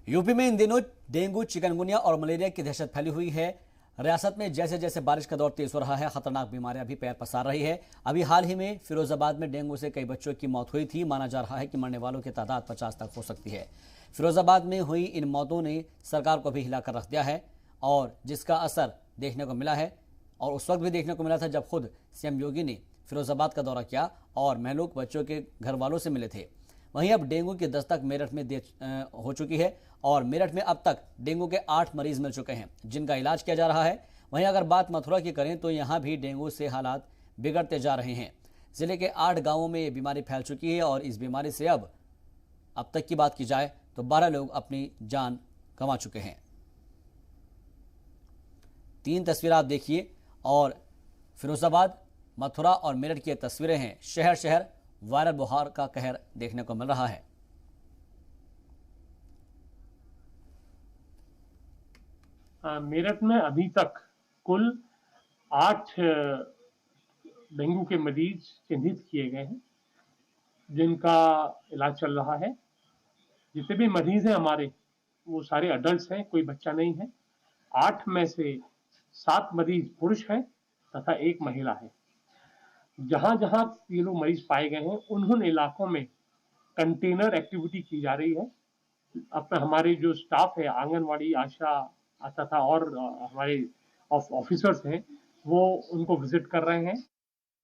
UP में इन दिनों dengue, chikungunya और मलेरिया की दहशत फैली हुई है। रियासत में जैसे जैसे बारिश का दौर तेज हो रहा है, खतरनाक बीमारियां भी पैर पसार रही है। अभी हाल ही में फिरोजाबाद में डेंगू से कई बच्चों की मौत हुई थी। माना जा रहा है कि मरने वालों की तादाद 50 तक हो सकती है। फिरोजाबाद में हुई इन मौतों ने सरकार को भी हिलाकर रख दिया है और जिसका असर देखने को मिला है। और उस वक्त भी देखने को मिला था जब खुद सीएम योगी ने फिरोजाबाद का दौरा किया और महलूक बच्चों के घर वालों से मिले थे। वहीं अब डेंगू की दस्तक मेरठ में हो चुकी है और मेरठ में अब तक डेंगू के 8 मरीज मिल चुके हैं जिनका इलाज किया जा रहा है। वहीं अगर बात मथुरा की करें तो यहां भी डेंगू से हालात बिगड़ते जा रहे हैं। जिले के 8 गांवों में ये बीमारी फैल चुकी है और इस बीमारी से अब तक की बात की जाए तो 12 लोग अपनी जान गंवा चुके हैं। 3 तस्वीर आप देखिए और फिरोजाबाद, मथुरा और मेरठ की तस्वीरें हैं। शहर शहर वायरल बुखार का कहर देखने को मिल रहा है। मेरठ में अभी तक कुल 8 डेंगू के मरीज चिन्हित किए गए हैं जिनका इलाज चल रहा है। जितने भी मरीज हैं हमारे वो सारे अडल्ट हैं, कोई बच्चा नहीं है। 8 में से 7 मरीज पुरुष हैं तथा 1 महिला है। जहां जहां ये लोग मरीज पाए गए हैं उन इलाकों में कंटेनर एक्टिविटी की जा रही है। अपना हमारे जो स्टाफ है, आंगनवाड़ी, आशा तथा और हमारे ऑफिसर्स हैं, वो उनको विजिट कर रहे हैं।